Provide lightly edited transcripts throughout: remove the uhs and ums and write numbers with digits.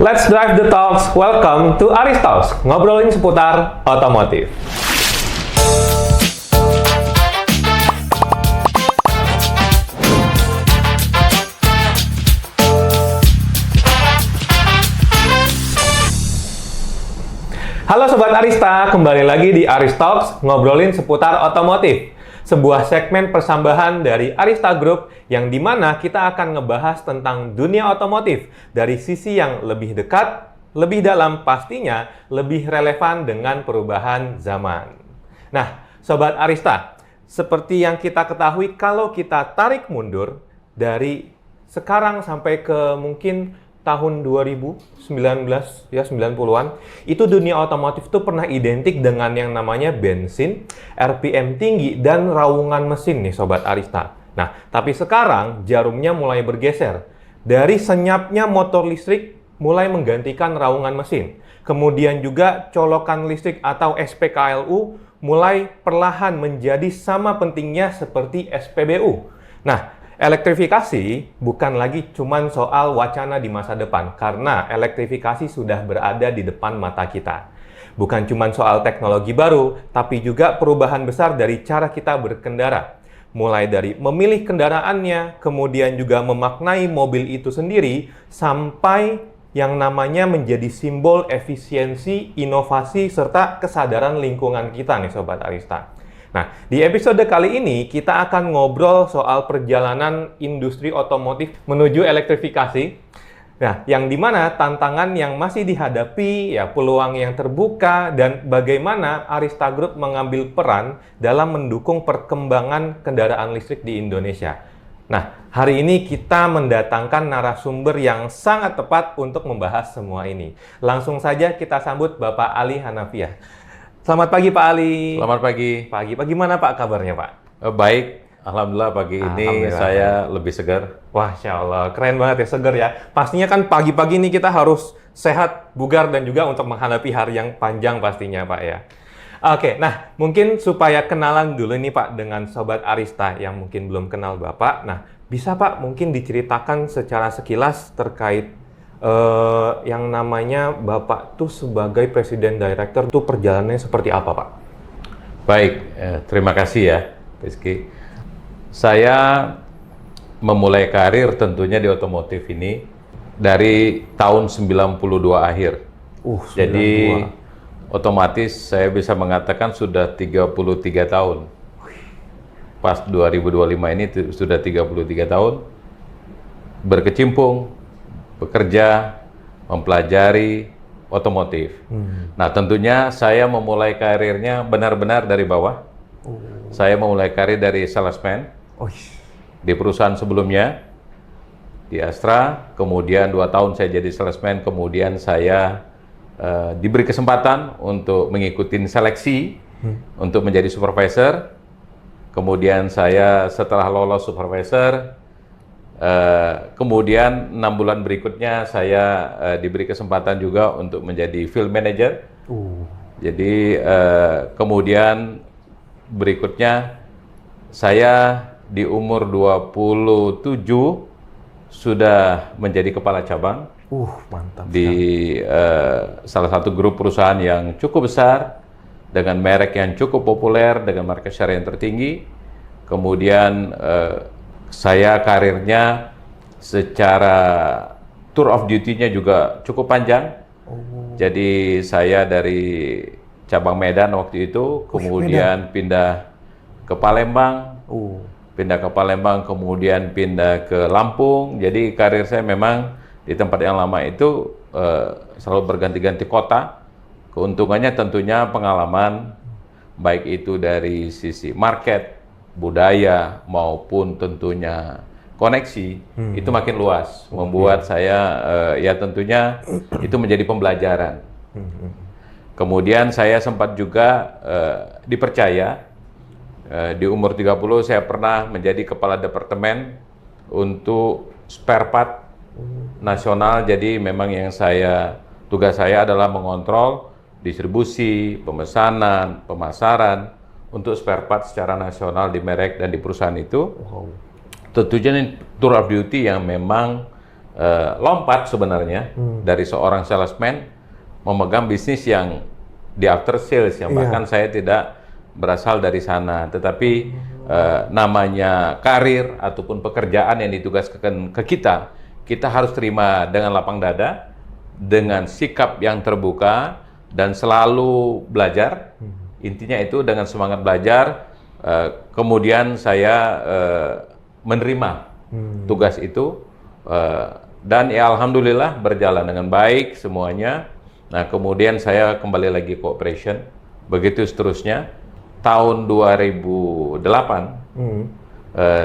Let's drive the talks. Welcome to Aris Talks, ngobrolin seputar otomotif. Halo Sobat Arista, kembali lagi di Aris Talks, ngobrolin seputar otomotif. Sebuah segmen persambahan dari Arista Group yang dimana kita akan ngebahas tentang dunia otomotif dari sisi yang lebih dekat, lebih dalam, pastinya lebih relevan dengan perubahan zaman. Nah, Sobat Arista, seperti yang kita ketahui kalau kita tarik mundur dari sekarang sampai ke mungkin tahun 2019 ya 90-an, itu dunia otomotif tuh pernah identik dengan yang namanya bensin, RPM tinggi dan raungan mesin nih Sobat Arista. Nah, tapi sekarang jarumnya mulai bergeser. Dari senyapnya motor listrik mulai menggantikan raungan mesin. Kemudian juga colokan listrik atau SPKLU mulai perlahan menjadi sama pentingnya seperti SPBU. Nah, elektrifikasi bukan lagi cuman soal wacana di masa depan, karena elektrifikasi sudah berada di depan mata kita. Bukan cuman soal teknologi baru, tapi juga perubahan besar dari cara kita berkendara. Mulai dari memilih kendaraannya, kemudian juga memaknai mobil itu sendiri, sampai yang namanya menjadi simbol efisiensi, inovasi, serta kesadaran lingkungan kita nih Sobat Arista. Nah, di episode kali ini kita akan ngobrol soal perjalanan industri otomotif menuju elektrifikasi. Nah, yang dimana tantangan yang masih dihadapi, ya peluang yang terbuka, dan bagaimana Arista Group mengambil peran dalam mendukung perkembangan kendaraan listrik di Indonesia. Nah, hari ini kita mendatangkan narasumber yang sangat tepat untuk membahas semua ini. Langsung saja kita sambut Bapak Ali Hanafiah. Selamat pagi Pak Ali. Selamat pagi. Pagi. Bagaimana Pak kabarnya Pak? Baik, alhamdulillah pagi ini saya lebih segar. Wah, Insya Allah, keren banget ya, segar ya. Pastinya kan pagi-pagi ini kita harus sehat, bugar, dan juga untuk menghadapi hari yang panjang pastinya Pak ya. Oke, nah mungkin supaya kenalan dulu nih Pak dengan Sobat Arista yang mungkin belum kenal Bapak. Nah, bisa Pak mungkin diceritakan secara sekilas terkait yang namanya Bapak tuh sebagai Presiden Director tuh perjalanannya seperti apa Pak? Baik, terima kasih ya Rizky. Saya memulai karir tentunya di otomotif ini dari tahun 92 akhir. 92. Jadi otomatis saya bisa mengatakan sudah 33 tahun. Pas 2025 ini sudah 33 tahun berkecimpung, bekerja, mempelajari otomotif. Nah, tentunya saya memulai karirnya benar-benar dari bawah. Saya memulai karir dari salesman di perusahaan sebelumnya, di Astra. Kemudian 2 tahun saya jadi salesman, kemudian saya diberi kesempatan untuk mengikuti seleksi untuk menjadi supervisor. Kemudian saya setelah lolos supervisor, kemudian 6 bulan berikutnya saya diberi kesempatan juga untuk menjadi field manager. Jadi kemudian berikutnya saya di umur 27 sudah menjadi kepala cabang. Mantap. Di salah satu grup perusahaan yang cukup besar dengan merek yang cukup populer dengan market share yang tertinggi. Kemudian saya karirnya secara tour of duty-nya juga cukup panjang. Jadi saya dari cabang Medan waktu itu, kemudian pindah ke Palembang, kemudian pindah ke Lampung. Jadi karir saya memang di tempat yang lama itu selalu berganti-ganti kota. Keuntungannya tentunya pengalaman, baik itu dari sisi market, budaya maupun tentunya koneksi itu makin luas, membuat saya ya tentunya itu menjadi pembelajaran. Kemudian saya sempat juga dipercaya di umur 30 saya pernah menjadi kepala departemen untuk spare part nasional. Jadi memang yang tugas saya adalah mengontrol distribusi, pemesanan, pemasaran untuk spare part secara nasional di merek dan di perusahaan itu. Tentunya ini tour of duty yang memang lompat sebenarnya dari seorang salesman memegang bisnis yang di after sales yang bahkan saya tidak berasal dari sana, tetapi namanya karir ataupun pekerjaan yang ditugaskan ke kita, kita harus terima dengan lapang dada, dengan sikap yang terbuka dan selalu belajar. Intinya itu dengan semangat belajar. Kemudian saya menerima tugas itu dan ya alhamdulillah berjalan dengan baik semuanya. Nah kemudian saya kembali lagi ke operation, begitu seterusnya. Tahun 2008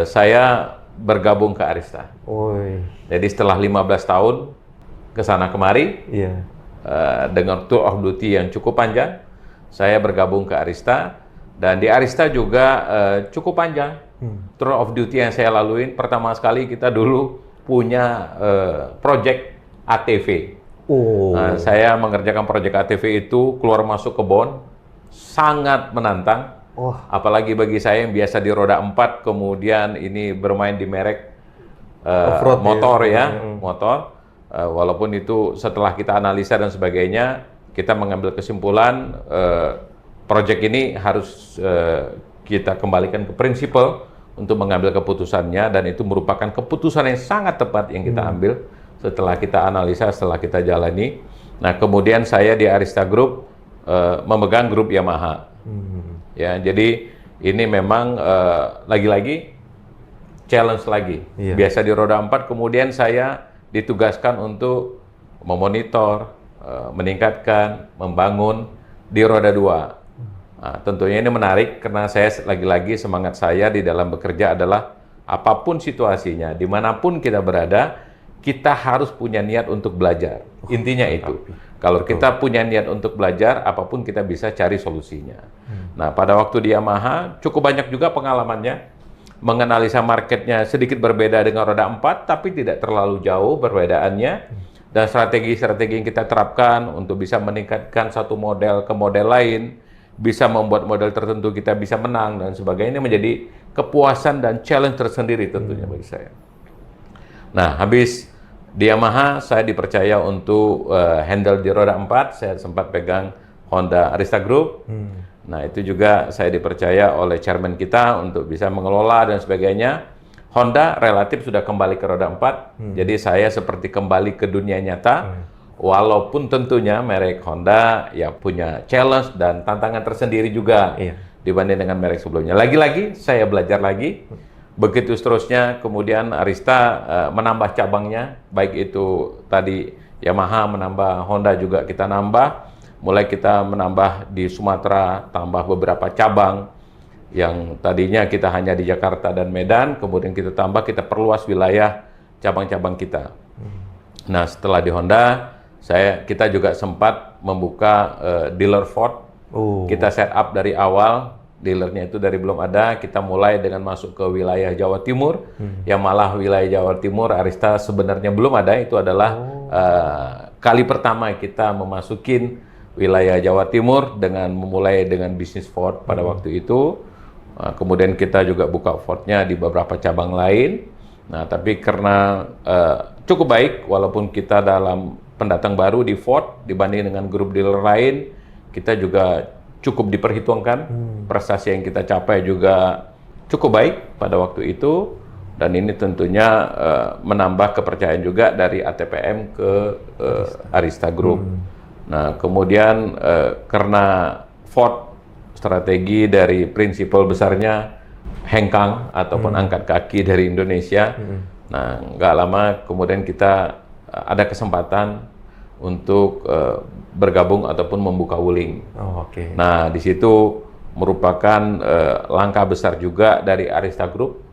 saya bergabung ke Arysta. Jadi setelah 15 tahun ke sana kemari dengan tour of duty yang cukup panjang, saya bergabung ke Arysta. Dan di Arysta juga cukup panjang tour of duty yang saya laluin. Pertama sekali kita dulu punya project ATV. Nah, saya mengerjakan project ATV itu keluar masuk kebun, sangat menantang. Apalagi bagi saya yang biasa di roda 4, kemudian ini bermain di merek motor motor. Walaupun itu setelah kita analisa dan sebagainya, kita mengambil kesimpulan proyek ini harus kita kembalikan ke prinsipal untuk mengambil keputusannya, dan itu merupakan keputusan yang sangat tepat yang kita ambil setelah kita analisa, setelah kita jalani. Nah, kemudian saya di Arysta Group memegang grup Yamaha. Ya, jadi ini memang lagi-lagi challenge lagi. Biasa di roda 4, kemudian saya ditugaskan untuk memonitor, meningkatkan, membangun di roda 2. Nah, tentunya ini menarik karena saya lagi-lagi semangat saya di dalam bekerja adalah apapun situasinya, dimanapun kita berada, kita harus punya niat untuk belajar. Intinya itu. Kalau kita punya niat untuk belajar, apapun kita bisa cari solusinya. Nah, pada waktu di Yamaha cukup banyak juga pengalamannya, menganalisa marketnya sedikit berbeda dengan roda 4, tapi tidak terlalu jauh perbedaannya. Dan strategi-strategi yang kita terapkan untuk bisa meningkatkan satu model ke model lain, bisa membuat model tertentu kita bisa menang dan sebagainya, menjadi kepuasan dan challenge tersendiri tentunya bagi saya. Nah, habis di Yamaha saya dipercaya untuk handle di roda 4, saya sempat pegang Honda Arysta Group. Nah, itu juga saya dipercaya oleh chairman kita untuk bisa mengelola dan sebagainya. Honda relatif sudah kembali ke roda 4, jadi saya seperti kembali ke dunia nyata. Walaupun tentunya merek Honda ya punya challenge dan tantangan tersendiri juga dibanding dengan merek sebelumnya. Lagi-lagi saya belajar lagi, begitu seterusnya. Kemudian Arysta menambah cabangnya, baik itu tadi Yamaha menambah, Honda juga kita nambah. Mulai kita menambah di Sumatera, tambah beberapa cabang yang tadinya kita hanya di Jakarta dan Medan, kemudian kita tambah, kita perluas wilayah cabang-cabang kita. Nah, setelah di Honda, kita juga sempat membuka dealer Ford. Kita set up dari awal, dealernya itu dari belum ada, kita mulai dengan masuk ke wilayah Jawa Timur, yang malah wilayah Jawa Timur Arysta sebenarnya belum ada. Itu adalah kali pertama kita memasukin wilayah Jawa Timur dengan memulai dengan bisnis Ford pada waktu itu. Kemudian kita juga buka Ford-nya di beberapa cabang lain. Nah, tapi karena cukup baik, walaupun kita dalam pendatang baru di Ford dibanding dengan grup dealer lain, kita juga cukup diperhitungkan. Prestasi yang kita capai juga cukup baik pada waktu itu, dan ini tentunya menambah kepercayaan juga dari ATPM ke Arysta Group. Nah, kemudian karena Ford strategi dari prinsipal besarnya hengkang ataupun angkat kaki dari Indonesia. Nah, nggak lama kemudian kita ada kesempatan untuk bergabung ataupun membuka Wuling. Nah, di situ merupakan langkah besar juga dari Arysta Group.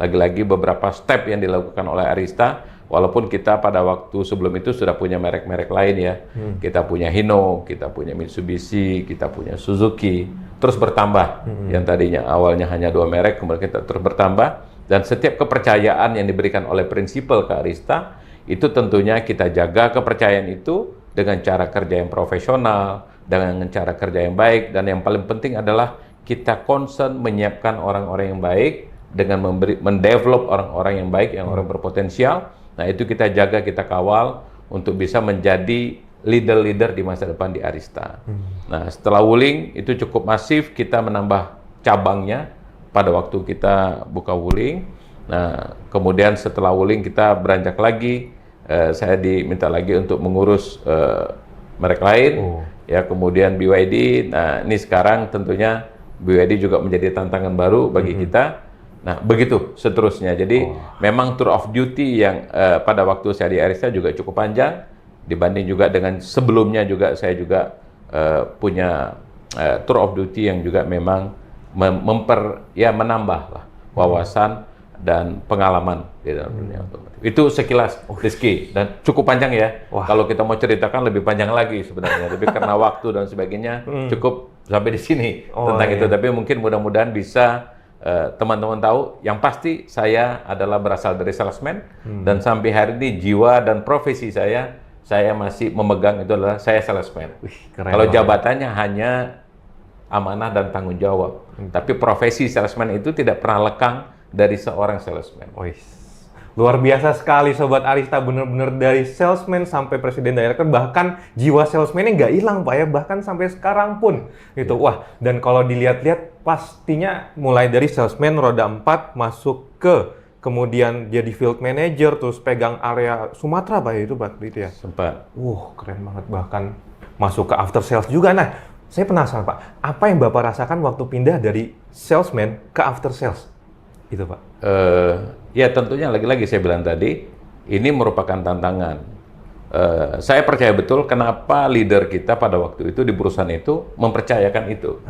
Lagi-lagi beberapa step yang dilakukan oleh Arysta, walaupun kita pada waktu sebelum itu sudah punya merek-merek lain ya. Kita punya Hino, kita punya Mitsubishi, kita punya Suzuki, terus bertambah. Yang tadinya awalnya hanya 2 merek, kemudian kita terus bertambah. Dan setiap kepercayaan yang diberikan oleh prinsipal ke Arysta, itu tentunya kita jaga kepercayaan itu dengan cara kerja yang profesional, dengan cara kerja yang baik, dan yang paling penting adalah kita concern menyiapkan orang-orang yang baik dengan mendevelop orang-orang yang baik, yang orang berpotensial, Nah, itu kita jaga, kita kawal untuk bisa menjadi leader-leader di masa depan di Arista. Nah, setelah Wuling itu cukup masif, kita menambah cabangnya pada waktu kita buka Wuling. Nah, kemudian setelah Wuling kita beranjak lagi, saya diminta lagi untuk mengurus merek lain, ya, kemudian BYD. Nah, ini sekarang tentunya BYD juga menjadi tantangan baru bagi kita. Nah, begitu seterusnya. Jadi memang tour of duty yang pada waktu saya di Arista juga cukup panjang dibanding juga dengan sebelumnya juga saya juga punya tour of duty yang juga memang menambah lah wawasan dan pengalaman di dalam dunia otomotif. Itu sekilas Rizky, dan cukup panjang ya. Kalau kita mau ceritakan lebih panjang lagi sebenarnya, tapi karena waktu dan sebagainya cukup sampai di sini tentang itu. Tapi mungkin mudah-mudahan bisa teman-teman tahu, yang pasti saya adalah berasal dari salesman dan sampai hari ini jiwa dan profesi saya masih memegang itu adalah saya salesman. Kalau jabatannya hanya amanah dan tanggung jawab, tapi profesi salesman itu tidak pernah lekang dari seorang salesman. Luar biasa sekali Sobat Arista, bener-bener dari salesman sampai presiden director, bahkan jiwa salesman-nya nggak hilang Pak ya, bahkan sampai sekarang pun gitu. Wah, dan kalau dilihat-lihat pastinya mulai dari salesman roda 4 masuk ke kemudian jadi field manager, terus pegang area Sumatera Pak ya, itu Pak gitu ya. Sempat. Keren banget, bahkan masuk ke after sales juga. Nah, saya penasaran Pak, apa yang Bapak rasakan waktu pindah dari salesman ke after sales? Itu Pak. Ya tentunya lagi-lagi saya bilang tadi, ini merupakan tantangan. Saya percaya betul kenapa leader kita pada waktu itu di perusahaan itu mempercayakan itu.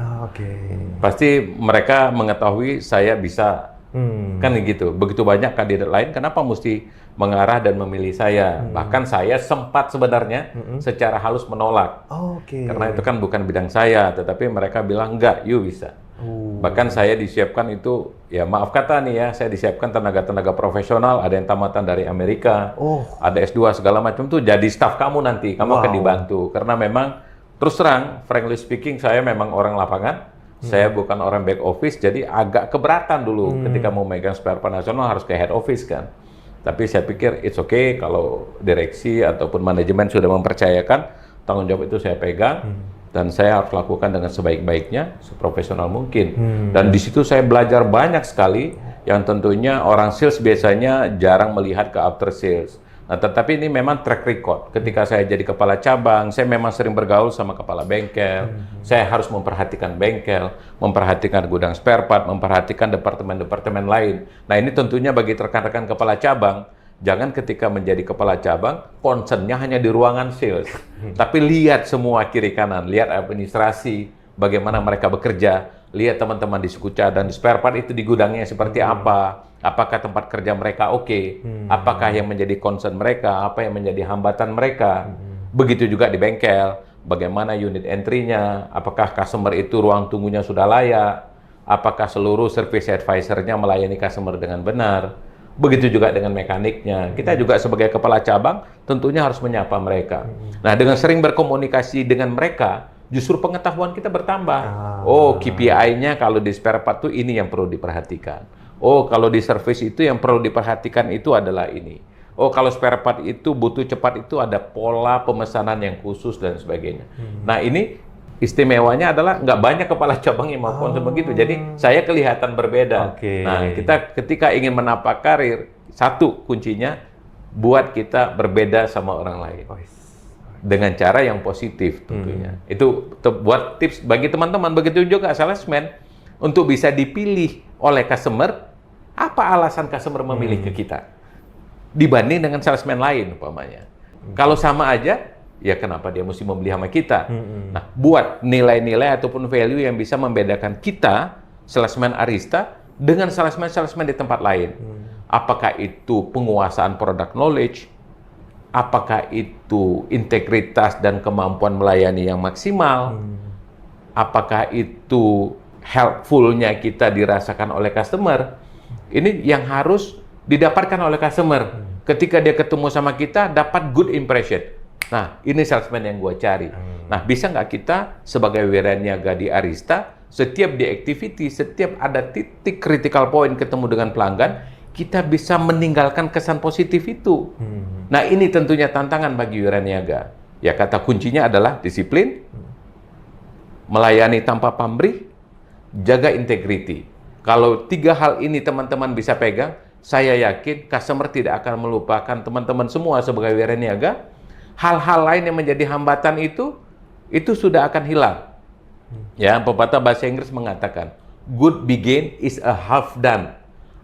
Pasti mereka mengetahui saya bisa, kan gitu. Begitu banyak kandidat lain, kenapa mesti mengarah dan memilih saya? Bahkan saya sempat sebenarnya secara halus menolak. Karena itu kan bukan bidang saya, tetapi mereka bilang enggak, you bisa. Bahkan saya disiapkan itu, ya maaf kata nih ya, saya disiapkan tenaga-tenaga profesional, ada yang tamatan dari Amerika, ada S2 segala macam tuh jadi staf kamu nanti, kamu akan dibantu. Karena memang terus terang, frankly speaking, saya memang orang lapangan, saya bukan orang back office, jadi agak keberatan dulu ketika mau megang spare part nasional harus ke head office kan. Tapi saya pikir it's okay kalau direksi ataupun manajemen sudah mempercayakan, tanggung jawab itu saya pegang. Dan saya harus lakukan dengan sebaik-baiknya, seprofesional mungkin. Dan di situ saya belajar banyak sekali, yang tentunya orang sales biasanya jarang melihat ke after sales. Nah, tetapi ini memang track record. Ketika saya jadi kepala cabang, saya memang sering bergaul sama kepala bengkel. Saya harus memperhatikan bengkel, memperhatikan gudang spare part, memperhatikan departemen-departemen lain. Nah, ini tentunya bagi rekan-rekan kepala cabang, jangan ketika menjadi kepala cabang, concernnya hanya di ruangan sales. Tapi lihat semua kiri kanan, lihat administrasi, bagaimana mereka bekerja, lihat teman-teman di suku cadang, di spare part itu di gudangnya seperti apa, apakah tempat kerja mereka oke, apakah yang menjadi concern mereka, apa yang menjadi hambatan mereka. Begitu juga di bengkel, bagaimana unit entry-nya, apakah customer itu ruang tunggunya sudah layak, apakah seluruh service advisor-nya melayani customer dengan benar. Begitu juga dengan mekaniknya. Kita juga sebagai kepala cabang tentunya harus menyapa mereka. Nah, dengan sering berkomunikasi dengan mereka, justru pengetahuan kita bertambah. KPI-nya kalau di spare part itu ini yang perlu diperhatikan. Kalau di service itu yang perlu diperhatikan itu adalah ini. Kalau spare part itu butuh cepat itu ada pola pemesanan yang khusus dan sebagainya. Nah, ini istimewanya adalah nggak banyak kepala cabang yang mau concern begitu, jadi saya kelihatan berbeda. Nah, kita ketika ingin menapak karir, satu kuncinya buat kita berbeda sama orang lain dengan cara yang positif tentunya. Itu buat tips bagi teman-teman. Begitu juga salesman untuk bisa dipilih oleh customer. Apa alasan customer memilih ke kita dibanding dengan salesman lain umpamanya? Kalau sama aja, ya kenapa dia mesti membeli sama kita? Nah, buat nilai-nilai ataupun value yang bisa membedakan kita, salesman Arista, dengan salesman-salesman di tempat lain. Apakah itu penguasaan product knowledge? Apakah itu integritas dan kemampuan melayani yang maksimal? Apakah itu helpful-nya kita dirasakan oleh customer? Ini yang harus didapatkan oleh customer. Ketika dia ketemu sama kita, dapat good impression. Nah, ini salesman yang gue cari. Nah, bisa nggak kita sebagai wiraniaga di Arista, setiap di activity, setiap ada titik critical point ketemu dengan pelanggan, kita bisa meninggalkan kesan positif itu. Nah, ini tentunya tantangan bagi Wiraniaga. Ya, kata kuncinya adalah disiplin, melayani tanpa pamrih, jaga integriti. Kalau 3 hal ini teman-teman bisa pegang, saya yakin customer tidak akan melupakan teman-teman semua sebagai Wiraniaga. Hal-hal lain yang menjadi hambatan itu sudah akan hilang. Ya, pepatah bahasa Inggris mengatakan, good begin is a half done.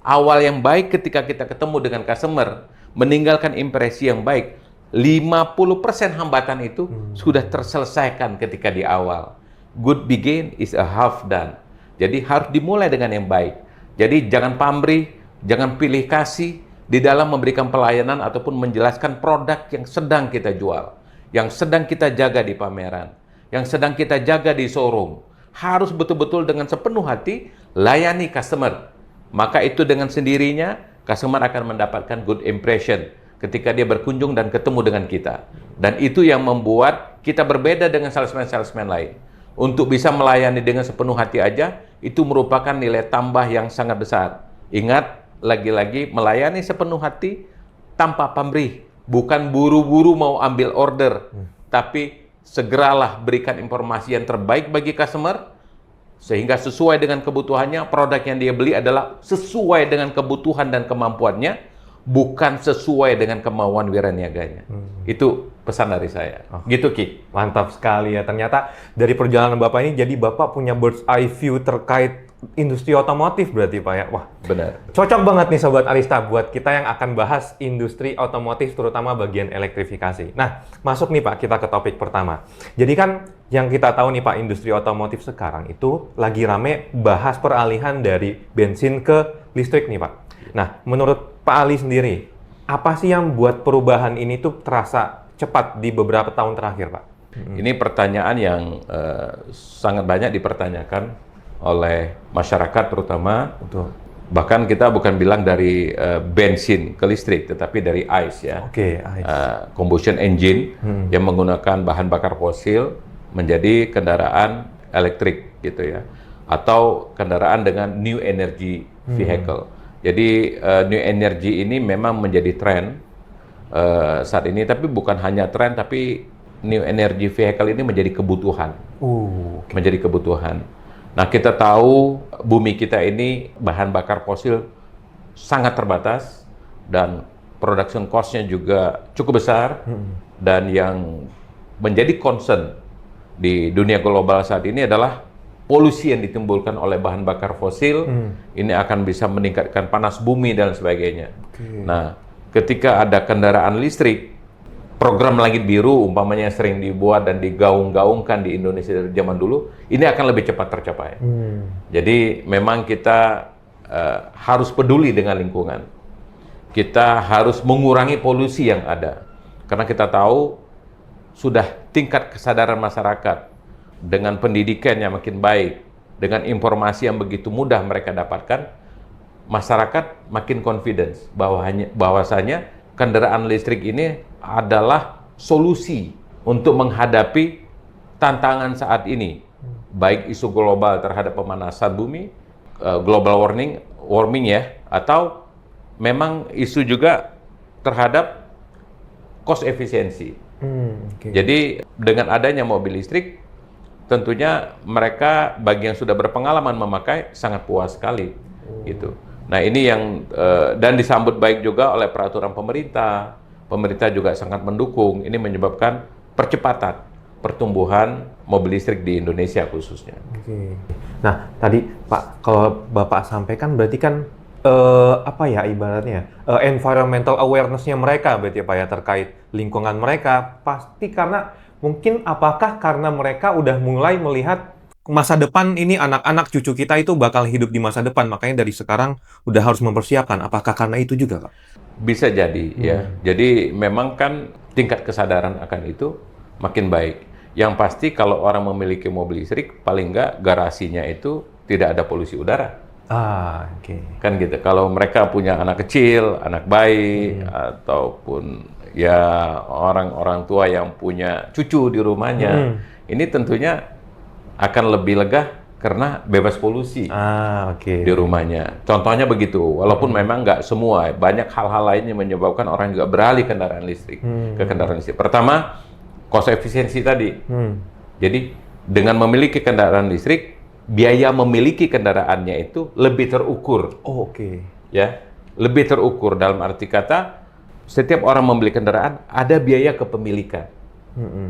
Awal yang baik ketika kita ketemu dengan customer, meninggalkan impresi yang baik, 50% hambatan itu sudah terselesaikan ketika di awal. Good begin is a half done. Jadi harus dimulai dengan yang baik. Jadi jangan pamrih, jangan pilih kasih di dalam memberikan pelayanan ataupun menjelaskan produk yang sedang kita jual, yang sedang kita jaga di pameran, yang sedang kita jaga di showroom. Harus betul-betul dengan sepenuh hati layani customer. Maka itu dengan sendirinya customer akan mendapatkan good impression ketika dia berkunjung dan ketemu dengan kita. Dan itu yang membuat kita berbeda dengan salesman-salesman lain. Untuk bisa melayani dengan sepenuh hati aja, itu merupakan nilai tambah yang sangat besar. Ingat, lagi-lagi melayani sepenuh hati tanpa pamrih. Bukan buru-buru mau ambil order, tapi segeralah berikan informasi yang terbaik bagi customer, sehingga sesuai dengan kebutuhannya, produk yang dia beli adalah sesuai dengan kebutuhan dan kemampuannya, bukan sesuai dengan kemauan Wiraniaganya. Itu pesan dari saya. Gitu, Ki. Mantap sekali ya. Ternyata dari perjalanan Bapak ini, jadi Bapak punya bird's eye view terkait industri otomotif berarti Pak ya? Wah, Benar. cocok banget nih Sobat Arista buat kita yang akan bahas industri otomotif terutama bagian elektrifikasi. Nah, masuk nih Pak kita ke topik pertama. Jadi kan yang kita tahu nih Pak, industri otomotif sekarang itu lagi rame bahas peralihan dari bensin ke listrik nih Pak. Nah, menurut Pak Ali sendiri, apa sih yang buat perubahan ini tuh terasa cepat di beberapa tahun terakhir Pak? Ini pertanyaan yang sangat banyak dipertanyakan oleh masyarakat terutama. Betul. Bahkan kita bukan bilang dari bensin ke listrik, tetapi dari ICE ya. Oke, ICE. Combustion engine yang menggunakan bahan bakar fosil menjadi kendaraan elektrik gitu ya. Atau kendaraan dengan new energy vehicle. Jadi new energy ini memang menjadi tren saat ini, tapi bukan hanya tren, tapi new energy vehicle ini menjadi kebutuhan. Menjadi kebutuhan. Nah, kita tahu bumi kita ini bahan bakar fosil sangat terbatas dan production cost-nya juga cukup besar. Dan yang menjadi concern di dunia global saat ini adalah polusi yang ditimbulkan oleh bahan bakar fosil. Ini akan bisa meningkatkan panas bumi dan sebagainya. Nah, ketika ada kendaraan listrik, program langit biru umpamanya yang sering dibuat dan digaung-gaungkan di Indonesia dari zaman dulu, ini akan lebih cepat tercapai. Jadi memang kita harus peduli dengan lingkungan. Kita harus mengurangi polusi yang ada. Karena kita tahu sudah tingkat kesadaran masyarakat dengan pendidikan yang makin baik, dengan informasi yang begitu mudah mereka dapatkan, masyarakat makin confidence bahwasanya kendaraan listrik ini adalah solusi untuk menghadapi tantangan saat ini, baik isu global terhadap pemanasan bumi, global warming ya, atau memang isu juga terhadap cost efisiensi. Jadi dengan adanya mobil listrik, tentunya mereka bagi yang sudah berpengalaman memakai sangat puas sekali, gitu. Nah ini yang dan disambut baik juga oleh peraturan pemerintah. Pemerintah juga sangat mendukung. Ini menyebabkan percepatan pertumbuhan mobil listrik di Indonesia khususnya. Nah tadi Pak, kalau Bapak sampaikan berarti kan apa ya ibaratnya environmental awareness-nya mereka berarti Pak ya terkait lingkungan mereka. Pasti karena mungkin apakah karena mereka udah mulai melihat masa depan ini anak-anak cucu kita itu bakal hidup di masa depan, makanya dari sekarang udah harus mempersiapkan. Apakah karena itu juga, Pak? Bisa jadi ya. Jadi memang kan tingkat kesadaran akan itu makin baik. Yang pasti kalau orang memiliki mobil listrik, paling nggak garasinya itu tidak ada polusi udara. Kan gitu. Kalau mereka punya anak kecil, anak bayi, ataupun ya orang-orang tua yang punya cucu di rumahnya, ini tentunya akan lebih lega karena bebas polusi Oke. di rumahnya. Contohnya begitu, walaupun memang nggak semua, banyak hal-hal lain yang menyebabkan orang juga beralih kendaraan listrik ke kendaraan listrik. Pertama, cost efisiensi tadi. Jadi dengan memiliki kendaraan listrik, biaya memiliki kendaraannya itu lebih terukur. Oke. Ya, lebih terukur dalam arti kata, setiap orang membeli kendaraan ada biaya kepemilikan.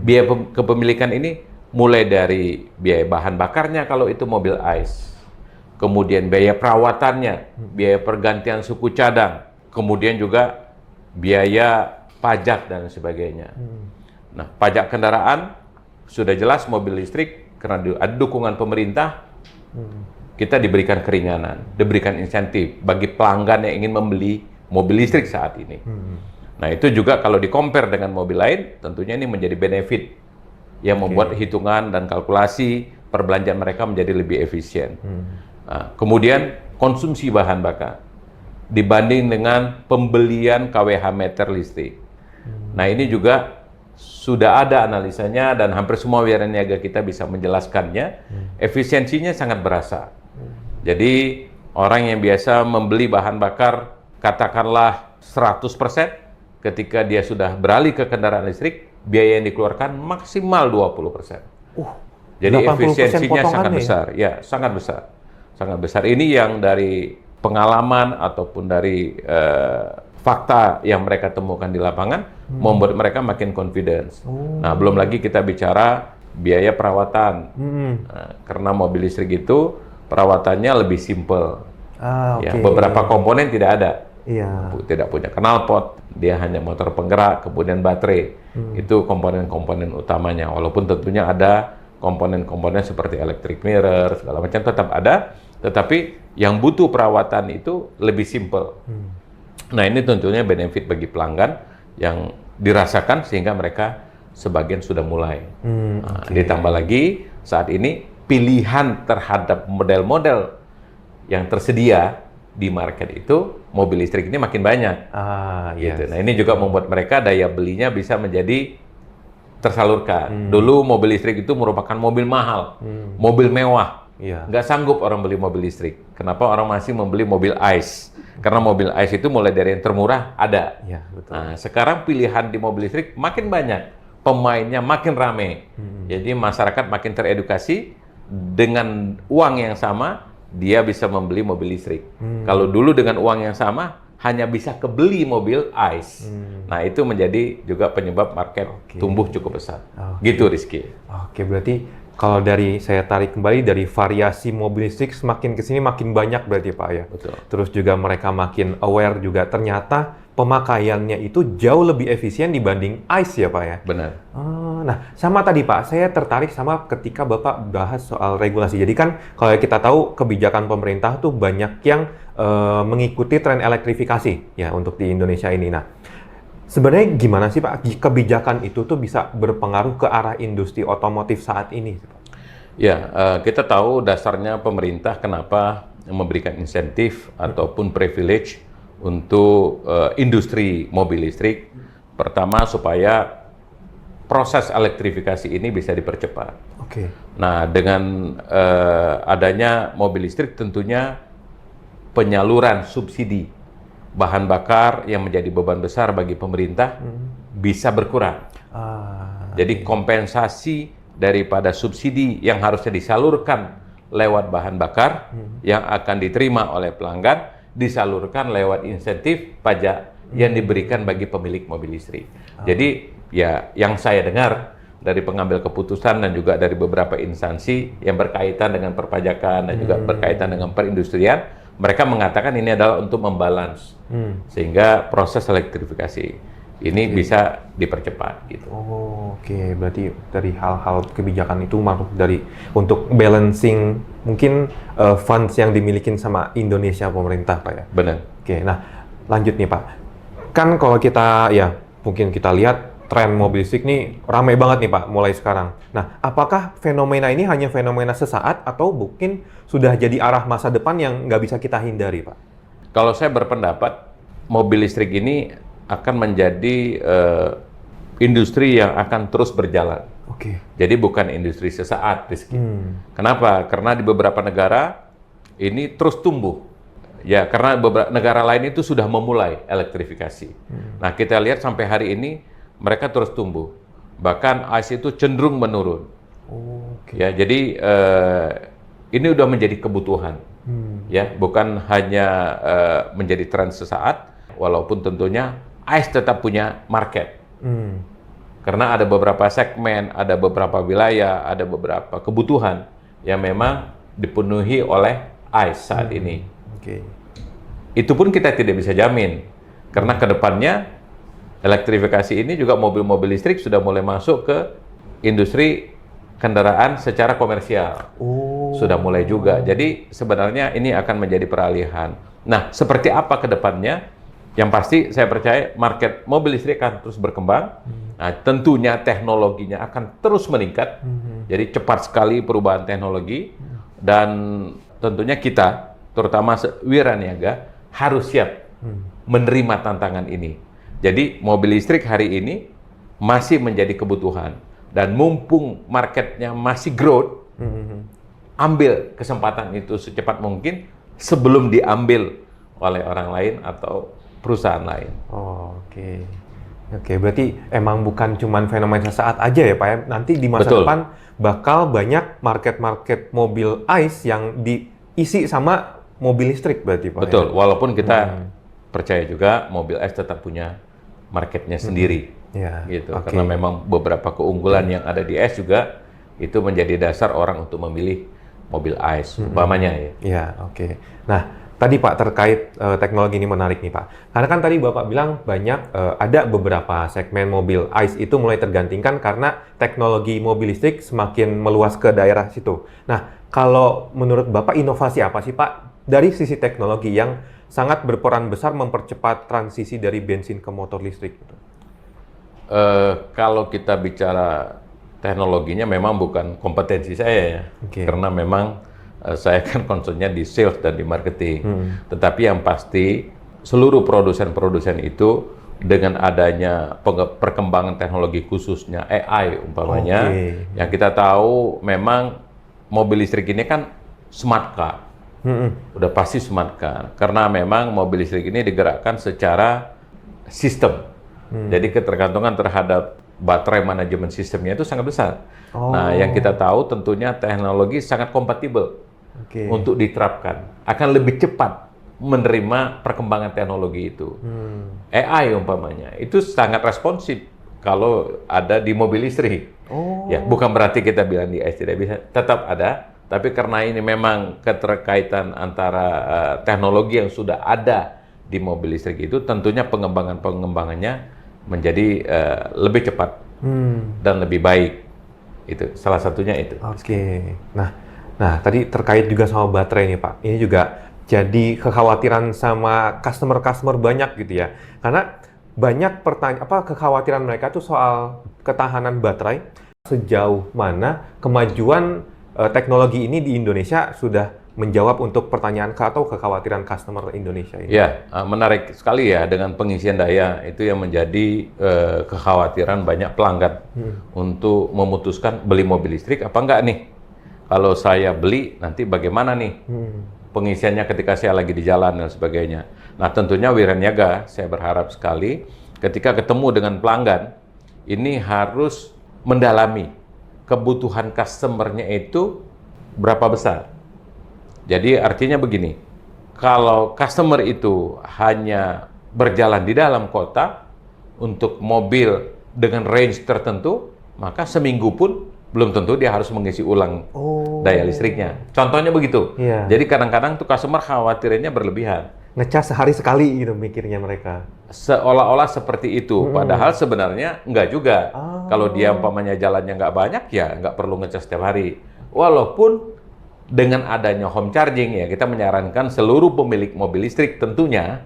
Biaya kepemilikan ini mulai dari biaya bahan bakarnya kalau itu mobil ICE, kemudian biaya perawatannya, biaya pergantian suku cadang, kemudian juga biaya pajak dan sebagainya. Nah, pajak kendaraan sudah jelas mobil listrik karena ada dukungan pemerintah, kita diberikan keringanan, diberikan insentif bagi pelanggan yang ingin membeli mobil listrik saat ini. Nah, itu juga kalau di-compare dengan mobil lain, tentunya ini menjadi benefit yang membuat hitungan dan kalkulasi perbelanjaan mereka menjadi lebih efisien. Nah, kemudian konsumsi bahan bakar dibanding dengan pembelian kWh meter listrik. Nah, ini juga sudah ada analisanya dan hampir semua wira niaga kita bisa menjelaskannya. Efisiensinya sangat berasa. Jadi orang yang biasa membeli bahan bakar katakanlah 100%, ketika dia sudah beralih ke kendaraan listrik, biaya yang dikeluarkan maksimal 20%. Jadi efisiensinya sangat besar. Ya, sangat besar. Sangat besar. Ini yang dari pengalaman ataupun dari fakta yang mereka temukan di lapangan membuat mereka makin confidence. Nah, belum lagi kita bicara biaya perawatan. Nah, karena mobil listrik itu perawatannya lebih simple. Ya, beberapa komponen tidak ada. Tidak punya knalpot, dia hanya motor penggerak, kemudian baterai. Itu komponen-komponen utamanya. Walaupun tentunya ada komponen-komponen seperti electric mirror, segala macam tetap ada, tetapi yang butuh perawatan itu lebih simple. Nah, ini tentunya benefit bagi pelanggan yang dirasakan sehingga mereka sebagian sudah mulai. Ditambah lagi saat ini pilihan terhadap model-model yang tersedia di market itu, mobil listrik ini makin banyak. Gitu. Nah, ini juga membuat mereka daya belinya bisa menjadi tersalurkan. Dulu mobil listrik itu merupakan mobil mahal, mobil mewah. Nggak sanggup orang beli mobil listrik. Kenapa orang masih membeli mobil ICE? Karena mobil ICE itu mulai dari yang termurah ada. Nah, sekarang pilihan di mobil listrik makin banyak, pemainnya makin rame. Jadi masyarakat makin teredukasi, dengan uang yang sama dia bisa membeli mobil listrik. Kalau dulu dengan uang yang sama hanya bisa kebeli mobil ICE. Nah, itu menjadi juga penyebab market tumbuh cukup besar. Gitu, Rizky. Berarti kalau dari saya tarik kembali dari variasi mobil listrik semakin kesini makin banyak berarti Pak ya. Betul. Terus juga mereka makin aware juga ternyata pemakaiannya itu jauh lebih efisien dibanding ICE ya Pak ya. Benar. Nah, sama tadi Pak, saya tertarik sama ketika Bapak bahas soal regulasi. Jadi kan kalau kita tahu kebijakan pemerintah tuh banyak yang mengikuti tren elektrifikasi ya untuk di Indonesia ini. Nah, sebenarnya gimana sih Pak kebijakan itu tuh bisa berpengaruh ke arah industri otomotif saat ini? Ya, kita tahu dasarnya pemerintah kenapa memberikan insentif ataupun privilege untuk industri mobil listrik. Pertama, supaya proses elektrifikasi ini bisa dipercepat. Nah, dengan adanya mobil listrik tentunya penyaluran subsidi bahan bakar yang menjadi beban besar bagi pemerintah bisa berkurang. Jadi kompensasi daripada subsidi yang harusnya disalurkan lewat bahan bakar yang akan diterima oleh pelanggan disalurkan lewat insentif pajak yang diberikan bagi pemilik mobil listrik. Jadi ya yang saya dengar dari pengambil keputusan dan juga dari beberapa instansi yang berkaitan dengan perpajakan dan juga berkaitan dengan perindustrian, mereka mengatakan ini adalah untuk membalance sehingga proses elektrifikasi ini bisa dipercepat gitu. Berarti dari hal-hal kebijakan itu masuk dari untuk balancing mungkin funds yang dimiliki sama Indonesia pemerintah Pak ya. Benar. Nah lanjut nih Pak. Kan kalau kita ya mungkin kita lihat tren mobil listrik nih ramai banget nih Pak mulai sekarang. Nah, apakah fenomena ini hanya fenomena sesaat atau mungkin sudah jadi arah masa depan yang nggak bisa kita hindari Pak? Kalau saya berpendapat mobil listrik ini akan menjadi industri yang akan terus berjalan. Oke. Jadi bukan industri sesaat, Rizky. Kenapa? Karena di beberapa negara ini terus tumbuh. Ya, karena beberapa negara lain itu sudah memulai elektrifikasi. Nah, kita lihat sampai hari ini mereka terus tumbuh. Bahkan ICE itu cenderung menurun. Oke. Ya, jadi ini udah menjadi kebutuhan. Ya, bukan hanya menjadi tren sesaat, walaupun tentunya ICE tetap punya market. Karena ada beberapa segmen, ada beberapa wilayah, ada beberapa kebutuhan yang memang dipenuhi oleh ICE saat ini. Oke. Itu pun kita tidak bisa jamin, karena kedepannya elektrifikasi ini juga mobil-mobil listrik sudah mulai masuk ke industri kendaraan secara komersial. Sudah mulai juga. Jadi sebenarnya ini akan menjadi peralihan. Nah, seperti apa kedepannya? Yang pasti saya percaya market mobil listrik akan terus berkembang. Nah, tentunya teknologinya akan terus meningkat. Jadi cepat sekali perubahan teknologi dan tentunya kita, terutama Wiraniaga, harus siap menerima tantangan ini. Jadi mobil listrik hari ini masih menjadi kebutuhan dan mumpung marketnya masih growth, ambil kesempatan itu secepat mungkin sebelum diambil oleh orang lain atau perusahaan lain. Oke. Oke, berarti emang bukan cuman fenomena sesaat aja ya Pak ya. Nanti di masa Betul. depan bakal banyak market-market mobil ICE yang diisi sama mobil listrik berarti Pak. Betul, Ya? walaupun kita percaya juga mobil ICE tetap punya marketnya sendiri. Ya, Gitu. oke. Karena memang beberapa keunggulan yang ada di ICE juga itu menjadi dasar orang untuk memilih mobil ICE umpamanya ya. Ya, oke. Nah, tadi Pak terkait teknologi ini menarik nih Pak. Karena kan tadi Bapak bilang banyak ada beberapa segmen mobil ICE itu mulai tergantikan karena teknologi mobil listrik semakin meluas ke daerah situ. Nah, kalau menurut Bapak inovasi apa sih Pak dari sisi teknologi yang sangat berperan besar mempercepat transisi dari bensin ke motor listrik? Kalau kita bicara teknologinya memang bukan kompetensi saya ya. Oke. Karena memang saya kan concernnya di sales dan di marketing. Tetapi yang pasti seluruh produsen-produsen itu dengan adanya perkembangan teknologi khususnya AI umpamanya, yang kita tahu memang mobil listrik ini kan smart car. Udah pasti smart car. Karena memang mobil listrik ini digerakkan secara sistem. Jadi ketergantungan terhadap baterai manajemen sistemnya itu sangat besar. Nah, yang kita tahu tentunya teknologi sangat kompatibel untuk diterapkan. Akan lebih cepat menerima perkembangan teknologi itu. AI umpamanya, itu sangat responsif kalau ada di mobil listrik. Ya, bukan berarti kita bilang di ICE tidak bisa, tetap ada. Tapi karena ini memang keterkaitan antara teknologi yang sudah ada di mobil listrik itu, tentunya pengembangannya menjadi lebih cepat dan lebih baik. Itu salah satunya itu. Oke. Nah, tadi terkait juga sama baterai nih Pak. Ini juga jadi kekhawatiran sama customer banyak gitu ya. Karena banyak kekhawatiran mereka tuh soal ketahanan baterai. Sejauh mana kemajuan teknologi ini di Indonesia sudah menjawab untuk pertanyaan atau kekhawatiran customer Indonesia ini? Ya, menarik sekali ya dengan pengisian daya itu yang menjadi kekhawatiran banyak pelanggan untuk memutuskan beli mobil listrik apa enggak nih. Kalau saya beli nanti bagaimana nih pengisiannya ketika saya lagi di jalan dan sebagainya. Nah, tentunya Wiraniaga saya berharap sekali ketika ketemu dengan pelanggan ini harus mendalami kebutuhan customer-nya itu berapa besar. Jadi artinya begini, kalau customer itu hanya berjalan di dalam kota untuk mobil dengan range tertentu, maka seminggu pun belum tentu dia harus mengisi ulang daya listriknya. Contohnya begitu. Iya. Jadi kadang-kadang tuh customer khawatirnya berlebihan. Ngecas sehari sekali gitu mikirnya mereka. Seolah-olah seperti itu, padahal sebenarnya enggak juga. Kalau dia umpamanya jalannya nggak banyak, ya nggak perlu ngecas setiap hari. Walaupun dengan adanya home charging ya, kita menyarankan seluruh pemilik mobil listrik tentunya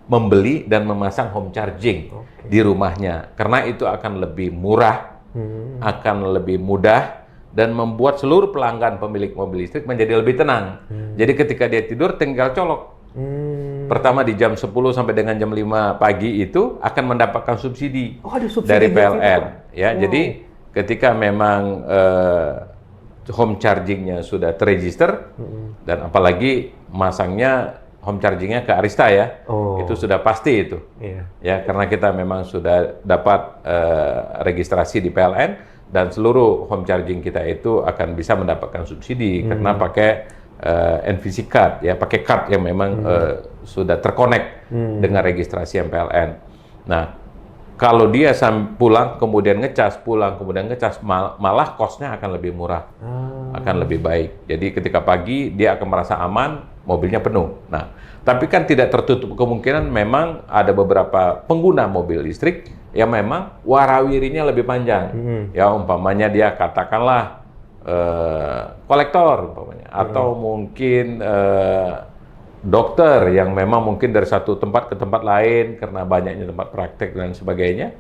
membeli dan memasang home charging di rumahnya. Karena itu akan lebih murah, akan lebih mudah, dan membuat seluruh pelanggan pemilik mobil listrik menjadi lebih tenang. Jadi ketika dia tidur tinggal colok pertama di jam 10 sampai dengan jam 5 pagi itu akan mendapatkan subsidi, Oh, ada subsidi dari dari situ, PLN. Pak? Ya, Wow. jadi ketika memang home chargingnya sudah terregister dan apalagi masangnya home chargingnya ke Arista ya, Oh. itu sudah pasti itu. Iya. Ya, karena kita memang sudah dapat registrasi di PLN dan seluruh home charging kita itu akan bisa mendapatkan subsidi karena pakai NVC card ya, pakai card yang memang sudah terkonek dengan registrasi MPLN. Nah, kalau dia pulang kemudian ngecas, pulang kemudian ngecas, malah cost-nya akan lebih murah, akan lebih baik. Jadi ketika pagi dia akan merasa aman, mobilnya penuh. Nah, tapi kan tidak tertutup kemungkinan memang ada beberapa pengguna mobil listrik yang memang warawirinya lebih panjang. Ya, umpamanya dia katakanlah kolektor umpamanya, atau mungkin dokter yang memang mungkin dari satu tempat ke tempat lain karena banyaknya tempat praktek dan sebagainya.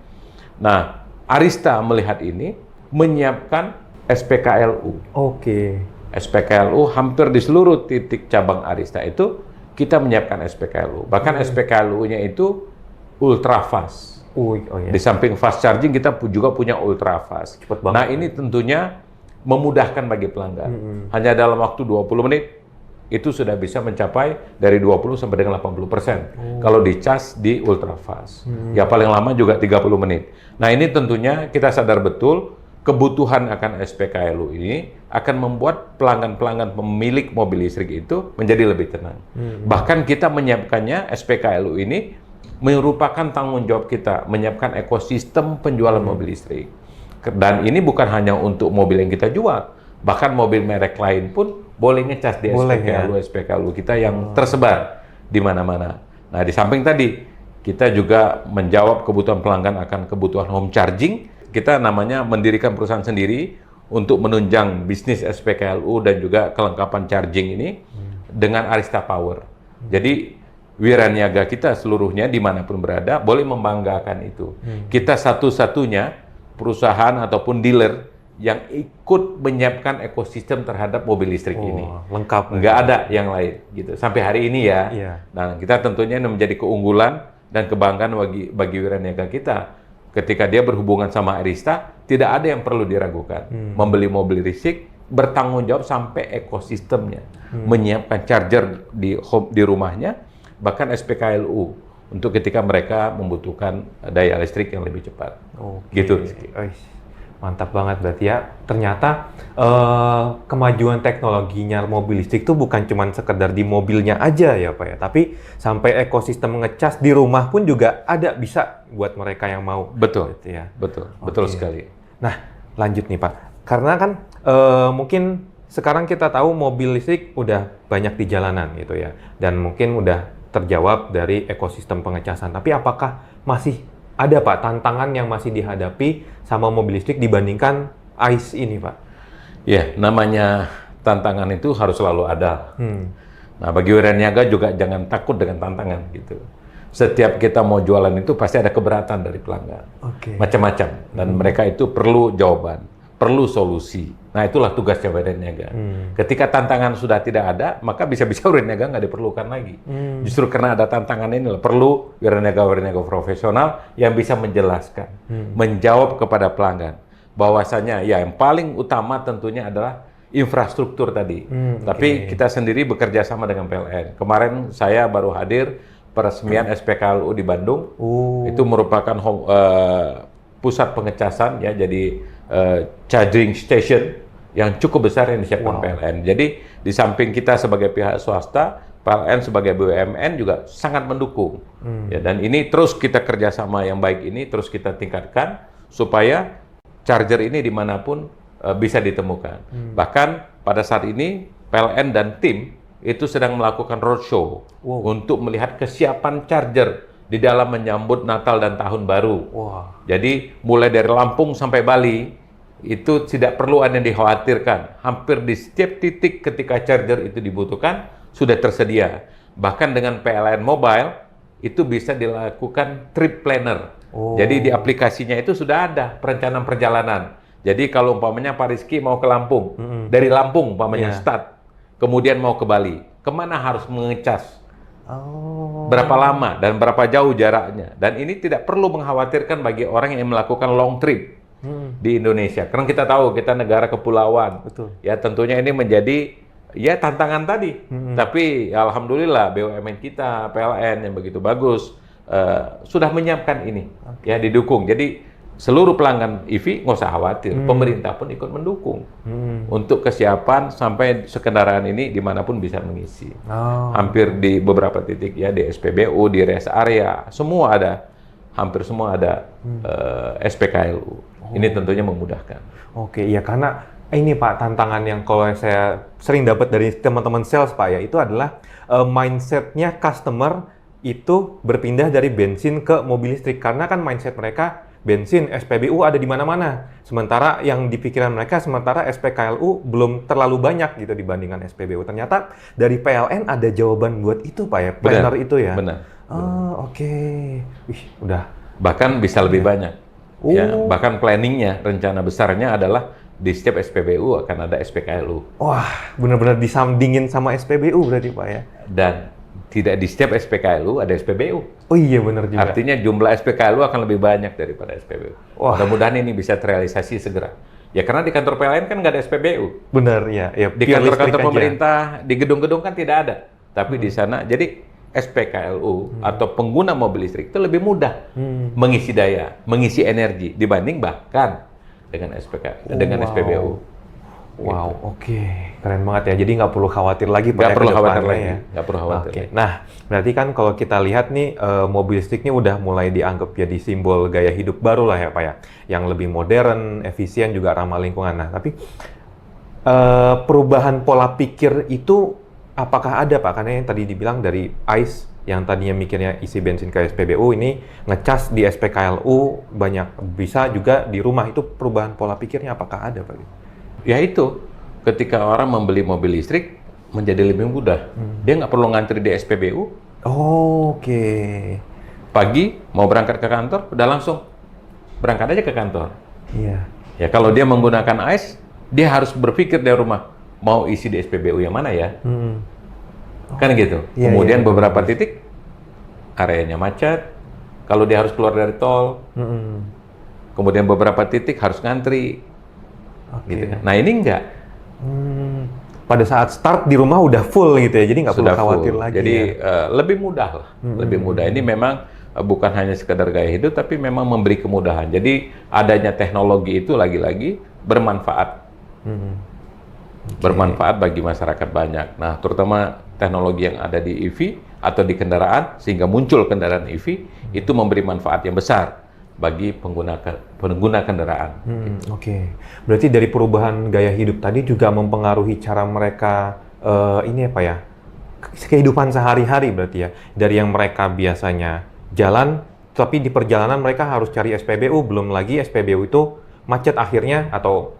Nah, Arista melihat ini menyiapkan SPKLU. Oke. SPKLU hampir di seluruh titik cabang Arista itu kita menyiapkan SPKLU. Bahkan SPKLU-nya itu ultra fast. Oh ya. Di samping fast charging kita juga punya ultra fast. Cepet banget. Nah, ini tentunya memudahkan bagi pelanggan. Hanya dalam waktu 20 menit itu sudah bisa mencapai dari 20 sampai dengan 80% kalau dicas di ultra fast. Ya paling lama juga 30 menit. Nah, ini tentunya kita sadar betul kebutuhan akan SPKLU ini akan membuat pelanggan-pelanggan pemilik mobil listrik itu menjadi lebih tenang. Bahkan kita menyiapkannya, SPKLU ini merupakan tanggung jawab kita menyiapkan ekosistem penjualan mobil listrik. Dan ini bukan hanya untuk mobil yang kita jual, bahkan mobil merek lain pun boleh ngecas di SPKLU kita yang tersebar di mana-mana. Nah, di samping tadi kita juga menjawab kebutuhan pelanggan akan kebutuhan home charging. Kita namanya mendirikan perusahaan sendiri untuk menunjang bisnis SPKLU dan juga kelengkapan charging ini dengan Arista Power. Jadi wiraniaga kita seluruhnya dimanapun berada boleh membanggakan itu. Kita satu-satunya perusahaan ataupun dealer yang ikut menyiapkan ekosistem terhadap mobil listrik ini. Lengkap. Nggak ada yang lain gitu sampai hari ini ya. Iya. Nah, kita tentunya ini menjadi keunggulan dan kebanggaan bagi wiraniaga kita. Ketika dia berhubungan sama Arista, tidak ada yang perlu diragukan. Membeli mobil listrik bertanggung jawab sampai ekosistemnya, menyiapkan charger di rumahnya, bahkan SPKLU untuk ketika mereka membutuhkan daya listrik yang lebih cepat. Gitu. Mantap banget berarti ya. Ternyata kemajuan teknologinya mobil listrik itu bukan cuma sekedar di mobilnya aja ya Pak ya, tapi sampai ekosistem ngecas di rumah pun juga ada, bisa buat mereka yang mau. Betul, gitu ya. betul sekali. Nah, lanjut nih Pak. Karena kan mungkin sekarang kita tahu mobil listrik udah banyak di jalanan gitu ya, dan mungkin udah terjawab dari ekosistem pengecasan. Tapi apakah masih ada Pak tantangan yang masih dihadapi sama mobil listrik dibandingkan ICE ini Pak? Ya, namanya tantangan itu harus selalu ada. Nah, bagi wiraniaga juga jangan takut dengan tantangan gitu. Setiap kita mau jualan itu pasti ada keberatan dari pelanggan. Macam-macam. Dan mereka itu perlu jawaban, perlu solusi. Nah, itulah tugasnya wiraniaga. Ketika tantangan sudah tidak ada, maka bisa-bisa wiraniaga nggak diperlukan lagi. Justru karena ada tantangan ini, perlu wiraniaga profesional yang bisa menjelaskan, menjawab kepada pelanggan. Bahwasanya ya yang paling utama tentunya adalah infrastruktur tadi. Tapi kita sendiri bekerja sama dengan PLN. Kemarin saya baru hadir peresmian SPKLU di Bandung. Itu merupakan pusat pengecasan ya, jadi charging station yang cukup besar yang disiapkan PLN. Jadi di samping kita sebagai pihak swasta, PLN sebagai BUMN juga sangat mendukung. Ya, dan ini terus kita kerjasama yang baik ini terus kita tingkatkan supaya charger ini dimanapun bisa ditemukan. Bahkan pada saat ini PLN dan tim itu sedang melakukan roadshow untuk melihat kesiapan charger di dalam menyambut Natal dan Tahun Baru. Jadi mulai dari Lampung sampai Bali itu tidak perlu ada yang dikhawatirkan. Hampir di setiap titik ketika charger itu dibutuhkan sudah tersedia. Bahkan dengan PLN Mobile itu bisa dilakukan trip planner. Jadi di aplikasinya itu sudah ada perencanaan perjalanan. Jadi kalau umpamanya Pak Rizky mau ke Lampung, dari Lampung umpamanya start, kemudian mau ke Bali, kemana harus mengecas Oh. Berapa lama dan berapa jauh jaraknya. Dan ini tidak perlu mengkhawatirkan bagi orang yang melakukan long trip di Indonesia. Karena kita tahu kita negara kepulauan. Betul. Ya tentunya ini menjadi ya tantangan tadi. Tapi alhamdulillah BUMN kita, PLN yang begitu bagus sudah menyiapkan ini. Ya didukung. Jadi seluruh pelanggan EV nggak usah khawatir. Pemerintah pun ikut mendukung untuk kesiapan sampai kendaraan ini dimanapun bisa mengisi. Hampir di beberapa titik ya, di SPBU, di rest area, semua ada, hampir semua ada SPKLU. Ini tentunya memudahkan. Oke, iya karena ini Pak, tantangan yang kalau saya sering dapat dari teman-teman sales Pak ya, itu adalah mindset-nya customer itu berpindah dari bensin ke mobil listrik. Karena kan mindset mereka bensin, SPBU ada di mana-mana. Sementara yang di pikiran mereka, sementara SPKLU belum terlalu banyak gitu dibandingkan SPBU. Ternyata dari PLN ada jawaban buat itu Pak ya, planner itu ya? Benar. Oh, oke. Wih, udah. Bahkan bisa lebih banyak. Ya, bahkan planningnya, rencana besarnya adalah di setiap SPBU akan ada SPKLU. Wah, benar-benar disandingin sama SPBU berarti Pak ya? Dan tidak di setiap SPKLU ada SPBU. Oh iya benar juga. Artinya jumlah SPKLU akan lebih banyak daripada SPBU. Wah. Mudah-mudahan ini bisa terrealisasi segera. Ya karena di kantor PLN kan nggak ada SPBU. Benar ya. Ya Di kantor-kantor pemerintah, di gedung-gedung kan tidak ada. Tapi di sana, jadi SPKLU atau pengguna mobil listrik itu lebih mudah mengisi daya, mengisi energi dibanding bahkan dengan SPBU. Wow, oke. Keren banget ya. Jadi nggak perlu khawatir lagi Nggak pada perlu khawatir kedepannya lagi. ya. Nggak perlu khawatir. Oke. Nah, berarti kan kalau kita lihat nih, mobil listrik ini udah mulai dianggap jadi simbol gaya hidup baru lah ya Pak ya. Yang lebih modern, efisien, juga ramah lingkungan. Nah, tapi perubahan pola pikir itu apakah ada Pak? Karena yang tadi dibilang dari ICE yang tadinya mikirnya isi bensin ke SPBU ini ngecas di SPKLU banyak, bisa juga di rumah. Itu perubahan pola pikirnya apakah ada Pak? Ya itu, ketika orang membeli mobil listrik menjadi lebih mudah. Dia nggak perlu ngantri di SPBU. Oke. Pagi mau berangkat ke kantor, udah langsung berangkat aja ke kantor. Iya. Ya kalau dia menggunakan ICE, dia harus berpikir dari rumah mau isi di SPBU yang mana ya. Kan gitu. Iya, Kemudian iya, beberapa titik areanya macet. Kalau dia harus keluar dari tol, kemudian beberapa titik harus ngantri. Gitu kan. Nah ini enggak. Pada saat start di rumah udah full gitu ya, jadi nggak perlu khawatir lagi. Jadi ya? lebih mudah lah, lebih mudah. Ini memang bukan hanya sekedar gaya hidup, tapi memang memberi kemudahan. Jadi adanya teknologi itu lagi-lagi bermanfaat, bermanfaat bagi masyarakat banyak. Nah, terutama teknologi yang ada di EV atau di kendaraan, sehingga muncul kendaraan EV itu memberi manfaat yang besar bagi pengguna kendaraan. Oke. Berarti dari perubahan gaya hidup tadi juga mempengaruhi cara mereka ini apa ya? Kehidupan sehari-hari berarti ya. Dari yang mereka biasanya jalan, tapi di perjalanan mereka harus cari SPBU, belum lagi SPBU itu macet akhirnya atau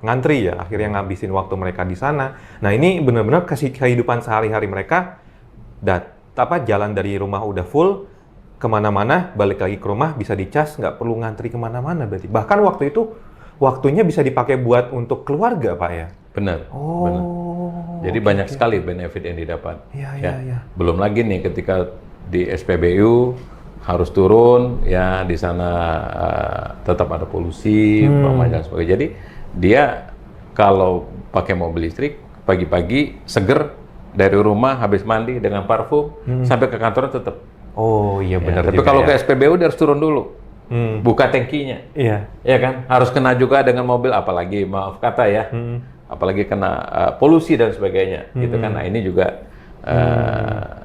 ngantri ya, akhirnya ngabisin waktu mereka di sana. Nah, ini benar-benar kehidupan sehari-hari mereka jalan dari rumah udah full, kemana-mana, balik lagi ke rumah, bisa dicas, nggak perlu ngantri kemana-mana berarti. Bahkan waktu itu, waktunya bisa dipakai buat untuk keluarga, Pak ya? Benar, Oh, benar. Jadi banyak sekali benefit yang didapat. Iya. Belum lagi nih ketika di SPBU harus turun, ya di sana tetap ada polusi, dan sebagainya. Jadi dia kalau pakai mobil listrik, pagi-pagi seger dari rumah, habis mandi dengan parfum, sampai ke kantor tetap. Oh iya benar Tapi juga kalau ya. ke SPBU dia harus turun dulu, buka tangkinya, Iya. ya kan? Harus kena juga dengan mobil, apalagi maaf kata ya, apalagi kena polusi dan sebagainya, gitu kan? Nah ini juga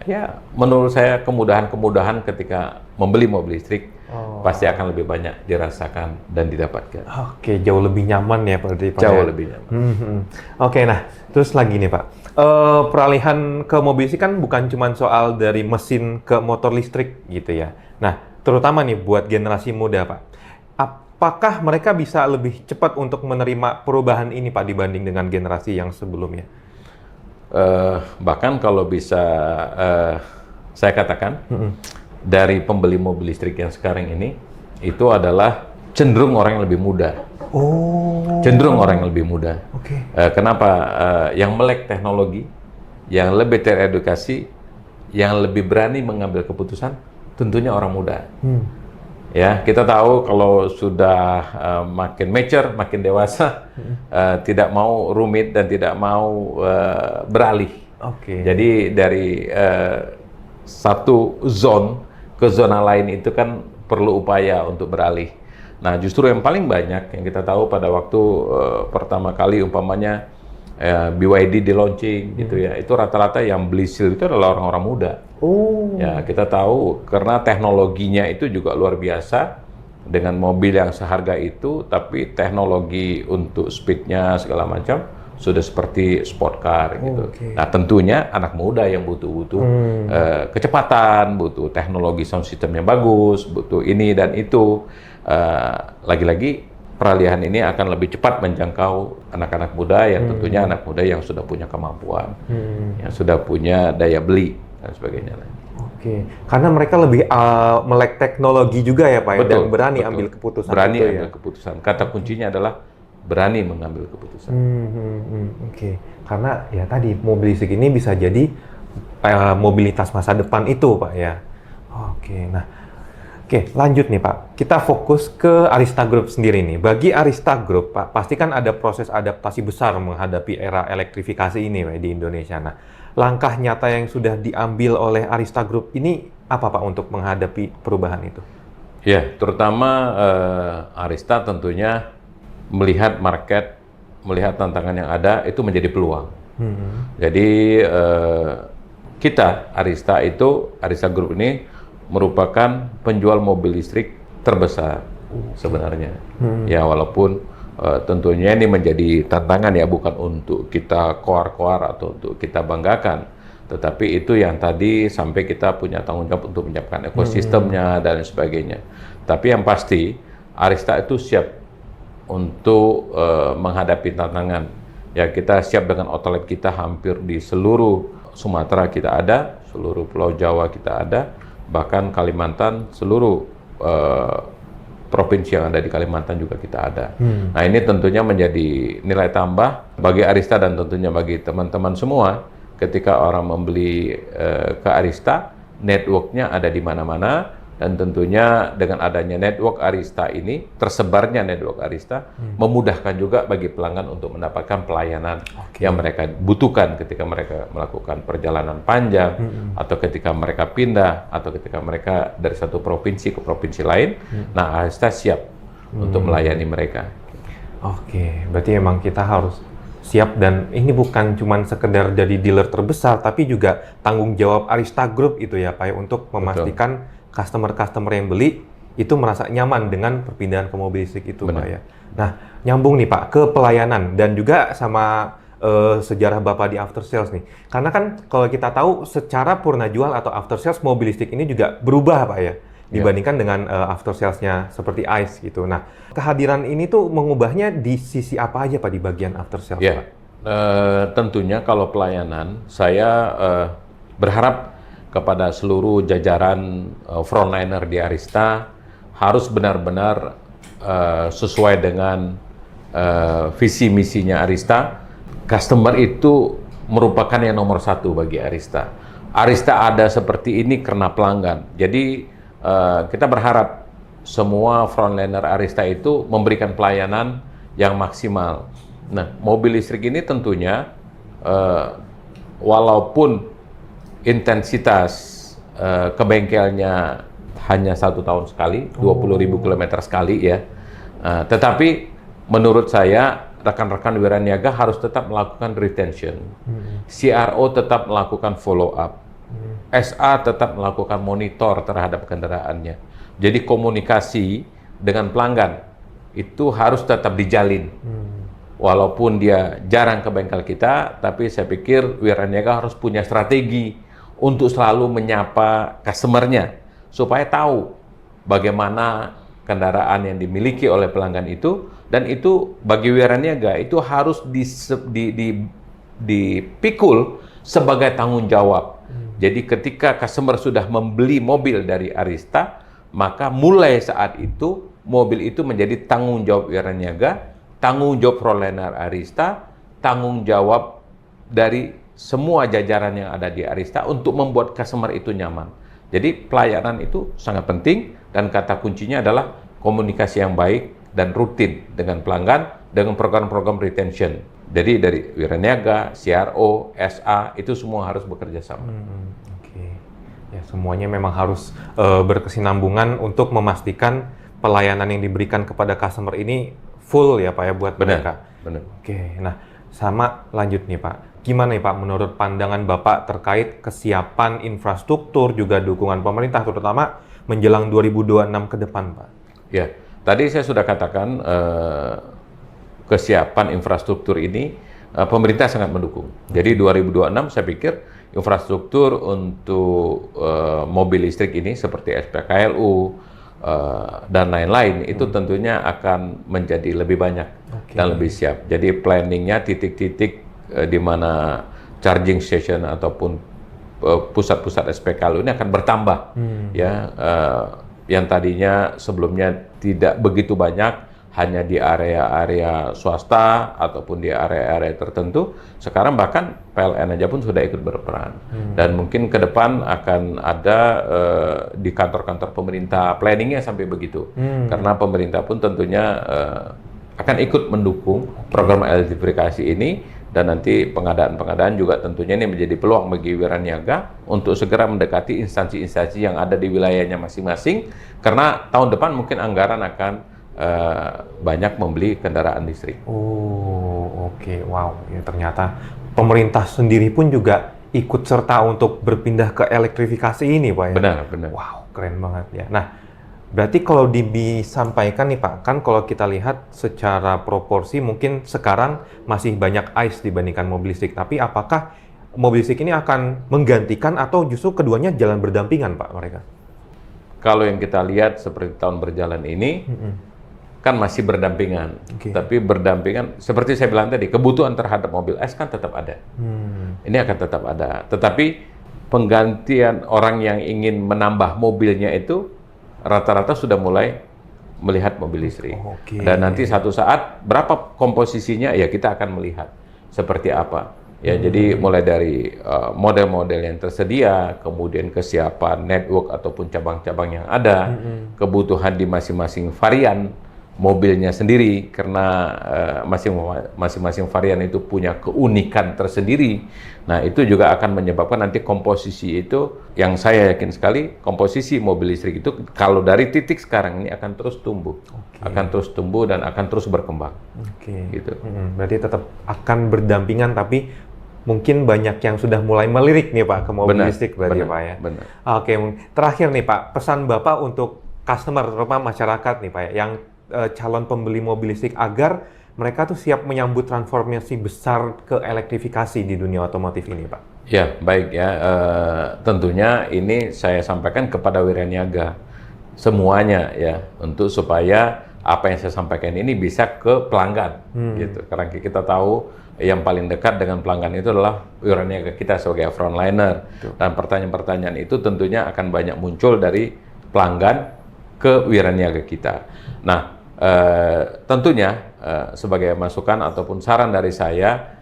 ya menurut saya kemudahan-kemudahan ketika membeli mobil listrik pasti akan lebih banyak dirasakan dan didapatkan. Oke, jauh lebih nyaman ya Pak. Jauh lebih nyaman. Oke, nah terus lagi nih Pak, peralihan ke mobil listrik kan bukan cuma soal dari mesin ke motor listrik gitu ya. Nah, terutama nih buat generasi muda Pak, apakah mereka bisa lebih cepat untuk menerima perubahan ini Pak dibanding dengan generasi yang sebelumnya? Bahkan kalau bisa saya katakan, dari pembeli mobil listrik yang sekarang ini, itu adalah cenderung orang yang lebih muda. Oh. Cenderung orang yang lebih muda. Oke. Kenapa? Yang melek teknologi, yang lebih teredukasi, yang lebih berani mengambil keputusan tentunya orang muda. Ya, kita tahu kalau sudah makin mature, makin dewasa, tidak mau rumit dan tidak mau beralih. Jadi dari satu zone ke zona lain itu kan perlu upaya untuk beralih. Nah, justru yang paling banyak yang kita tahu pada waktu pertama kali umpamanya BYD di launching gitu ya, itu rata-rata yang beli Seal itu adalah orang-orang muda. Ya, kita tahu karena teknologinya itu juga luar biasa. Dengan mobil yang seharga itu, tapi teknologi untuk speednya segala macam sudah seperti sport car gitu. Nah, tentunya anak muda yang butuh kecepatan, butuh teknologi sound system yang bagus, butuh ini dan itu. Lagi-lagi peralihan ini akan lebih cepat menjangkau anak-anak muda yang tentunya anak muda yang sudah punya kemampuan, yang sudah punya daya beli dan sebagainya. Karena mereka lebih melek teknologi juga ya Pak, dan berani betul. ambil keputusan. Berani ambil keputusan. Kata kuncinya adalah berani mengambil keputusan. Karena ya tadi mobil listrik ini bisa jadi mobilitas masa depan itu Pak ya. Lanjut nih Pak. Kita fokus ke Arista Group sendiri nih. Bagi Arista Group Pak, pasti kan ada proses adaptasi besar menghadapi era elektrifikasi ini Pak, di Indonesia. Nah, langkah nyata yang sudah diambil oleh Arista Group ini apa Pak untuk menghadapi perubahan itu? Ya, terutama Arista tentunya melihat market, melihat tantangan yang ada itu menjadi peluang. Jadi kita Arista Group ini merupakan penjual mobil listrik terbesar sebenarnya. Ya, walaupun tentunya ini menjadi tantangan ya, bukan untuk kita koar-koar atau untuk kita banggakan, tetapi itu yang tadi sampai kita punya tanggung jawab untuk menyiapkan ekosistemnya dan sebagainya. Tapi yang pasti Arista itu siap untuk menghadapi tantangan. Ya, kita siap dengan outlet kita hampir di seluruh Sumatera kita ada, seluruh Pulau Jawa kita ada, bahkan Kalimantan, seluruh provinsi yang ada di Kalimantan juga kita ada. Nah, ini tentunya menjadi nilai tambah bagi Arista dan tentunya bagi teman-teman semua. Ketika orang membeli ke Arista, network-nya ada di mana-mana, dan tentunya dengan adanya network Arista ini, tersebarnya network Arista, memudahkan juga bagi pelanggan untuk mendapatkan pelayanan yang mereka butuhkan ketika mereka melakukan perjalanan panjang, atau ketika mereka pindah, atau ketika mereka dari satu provinsi ke provinsi lain. Nah, Arista siap untuk melayani mereka. Berarti emang kita harus siap, dan ini bukan cuma sekedar jadi dealer terbesar, tapi juga tanggung jawab Arista Group itu ya Pak, untuk memastikan customer-customer yang beli itu merasa nyaman dengan perpindahan ke mobil listrik itu Pak ya. Nah, nyambung nih Pak ke pelayanan dan juga sama sejarah Bapak di after sales nih. Karena kan kalau kita tahu secara purna jual atau after sales mobil listrik ini juga berubah Pak ya, dibandingkan dengan after sales-nya seperti ICE gitu. Nah, kehadiran ini tuh mengubahnya di sisi apa aja Pak di bagian after sales Pak? Tentunya kalau pelayanan, saya berharap kepada seluruh jajaran frontliner di Arista harus benar-benar sesuai dengan visi misinya Arista. Customer itu merupakan yang nomor satu bagi Arista. Arista ada seperti ini karena pelanggan. Jadi kita berharap semua frontliner Arista itu memberikan pelayanan yang maksimal. Nah, mobil listrik ini tentunya walaupun intensitas ke bengkelnya hanya 1 tahun sekali, 20.000 kilometer sekali ya. Tetapi menurut saya rekan-rekan wiraniaga harus tetap melakukan retention, CRO tetap melakukan follow up, SA tetap melakukan monitor terhadap kendaraannya. Jadi komunikasi dengan pelanggan itu harus tetap dijalin. Walaupun dia jarang ke bengkel kita, tapi saya pikir wiraniaga harus punya strategi untuk selalu menyapa customer-nya, supaya tahu bagaimana kendaraan yang dimiliki oleh pelanggan itu, dan itu bagi wiraniaga itu harus dipikul sebagai tanggung jawab. Jadi ketika customer sudah membeli mobil dari Arista, maka mulai saat itu mobil itu menjadi tanggung jawab wiraniaga, tanggung jawab frontliner Arista, tanggung jawab dari semua jajaran yang ada di Arista untuk membuat customer itu nyaman. Jadi pelayanan itu sangat penting dan kata kuncinya adalah komunikasi yang baik dan rutin dengan pelanggan dengan program-program retention. Jadi dari wiraniaga, CRO, SA itu semua harus bekerja sama. Oke. Ya, semuanya memang harus berkesinambungan untuk memastikan pelayanan yang diberikan kepada customer ini full ya Pak ya buat mereka. Benar. Oke. Nah, sama lanjut nih Pak. Gimana nih Pak menurut pandangan Bapak terkait kesiapan infrastruktur juga dukungan pemerintah terutama menjelang 2026 ke depan Pak? Ya, tadi saya sudah katakan kesiapan infrastruktur ini pemerintah sangat mendukung. Jadi 2026 saya pikir infrastruktur untuk mobil listrik ini seperti SPKLU dan lain-lain itu tentunya akan menjadi lebih banyak dan lebih siap. Jadi planningnya titik-titik di mana charging station ataupun pusat-pusat SPKLU ini akan bertambah ya yang tadinya sebelumnya tidak begitu banyak hanya di area-area swasta ataupun di area-area tertentu, sekarang bahkan PLN aja pun sudah ikut berperan. Dan mungkin ke depan akan ada di kantor-kantor pemerintah planningnya sampai begitu. Karena pemerintah pun tentunya akan ikut mendukung program elektrifikasi ini dan nanti pengadaan-pengadaan juga tentunya ini menjadi peluang bagi wiraniaga untuk segera mendekati instansi-instansi yang ada di wilayahnya masing-masing karena tahun depan mungkin anggaran akan banyak membeli kendaraan listrik. Oh, oke. Wow, ya ternyata pemerintah sendiri pun juga ikut serta untuk berpindah ke elektrifikasi ini, Pak ya? Benar. Wow, keren banget ya. Nah, berarti kalau disampaikan nih Pak, kan kalau kita lihat secara proporsi mungkin sekarang masih banyak ICE dibandingkan mobil listrik, tapi apakah mobil listrik ini akan menggantikan atau justru keduanya jalan berdampingan Pak mereka? Kalau yang kita lihat seperti tahun berjalan ini, kan masih berdampingan. Tapi berdampingan, seperti saya bilang tadi, kebutuhan terhadap mobil ICE kan tetap ada. Ini akan tetap ada. Tetapi penggantian orang yang ingin menambah mobilnya itu rata-rata sudah mulai melihat mobil listrik. Dan nanti satu saat berapa komposisinya ya kita akan melihat seperti apa. Ya, jadi mulai dari model-model yang tersedia, kemudian kesiapan network ataupun cabang-cabang yang ada, kebutuhan di masing-masing varian mobilnya sendiri karena masing-masing varian itu punya keunikan tersendiri. Nah, itu juga akan menyebabkan nanti komposisi itu yang saya yakin sekali komposisi mobil listrik itu kalau dari titik sekarang ini akan terus tumbuh. Akan terus tumbuh dan akan terus berkembang. Gitu. Berarti tetap akan berdampingan tapi mungkin banyak yang sudah mulai melirik nih Pak ke mobil listrik berarti Pak ya. Oke, terakhir nih Pak, pesan Bapak untuk customer terutama masyarakat nih Pak ya, yang calon pembeli mobil listrik agar mereka tuh siap menyambut transformasi besar ke elektrifikasi di dunia otomotif ini, Pak. Ya, baik ya. Tentunya ini saya sampaikan kepada wiraniaga semuanya ya, untuk supaya apa yang saya sampaikan ini bisa ke pelanggan, gitu. Karena kita tahu yang paling dekat dengan pelanggan itu adalah wiraniaga kita sebagai frontliner. Dan pertanyaan-pertanyaan itu tentunya akan banyak muncul dari pelanggan ke wiraniaga kita. Nah, tentunya sebagai masukan ataupun saran dari saya,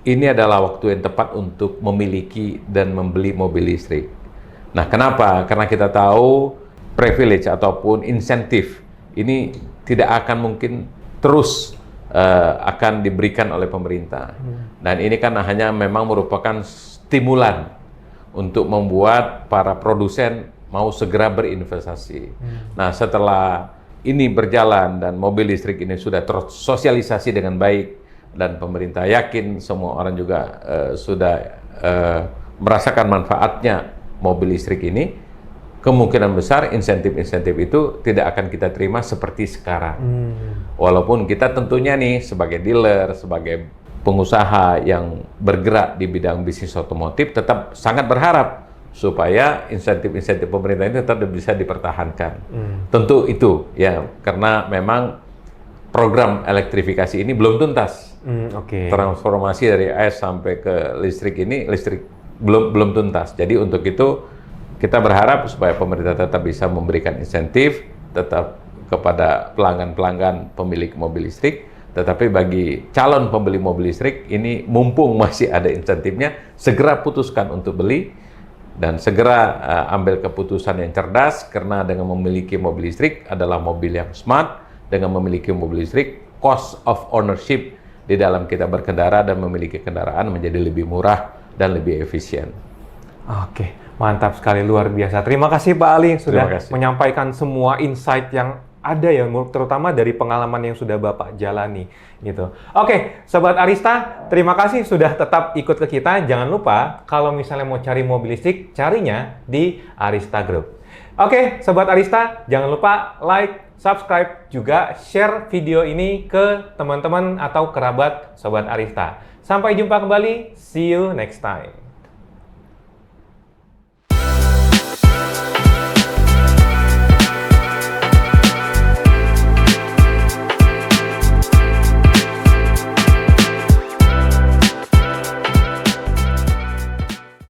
ini adalah waktu yang tepat untuk memiliki dan membeli mobil listrik. Nah, kenapa? Karena kita tahu privilege ataupun insentif ini tidak akan mungkin terus akan diberikan oleh pemerintah. Dan ini kan hanya memang merupakan stimulan untuk membuat para produsen mau segera berinvestasi. Nah, setelah ini berjalan dan mobil listrik ini sudah tersosialisasi dengan baik dan pemerintah yakin semua orang juga sudah merasakan manfaatnya mobil listrik ini, kemungkinan besar insentif-insentif itu tidak akan kita terima seperti sekarang. Walaupun kita tentunya nih sebagai dealer, sebagai pengusaha yang bergerak di bidang bisnis otomotif tetap sangat berharap supaya insentif-insentif pemerintah ini tetap bisa dipertahankan. Tentu itu ya, karena memang program elektrifikasi ini belum tuntas. Transformasi dari ICE sampai ke listrik ini belum tuntas. Jadi untuk itu kita berharap supaya pemerintah tetap bisa memberikan insentif tetap kepada pelanggan-pelanggan pemilik mobil listrik Tetapi bagi calon pembeli mobil listrik ini mumpung masih ada insentifnya, segera putuskan untuk beli dan segera ambil keputusan yang cerdas, karena dengan memiliki mobil listrik adalah mobil yang smart. Dengan memiliki mobil listrik, cost of ownership di dalam kita berkendara dan memiliki kendaraan menjadi lebih murah dan lebih efisien. Oke, mantap sekali, luar biasa. Terima kasih Pak Ali yang sudah Terima kasih. menyampaikan semua insight yang ada ya, terutama dari pengalaman yang sudah Bapak jalani gitu. Oke, Sobat Arista, terima kasih sudah tetap ikut ke kita. Jangan lupa kalau misalnya mau cari mobil listrik, carinya di Arista Group. Oke, Sobat Arista, jangan lupa like, subscribe, juga share video ini ke teman-teman atau kerabat Sobat Arista. Sampai jumpa kembali, see you next time.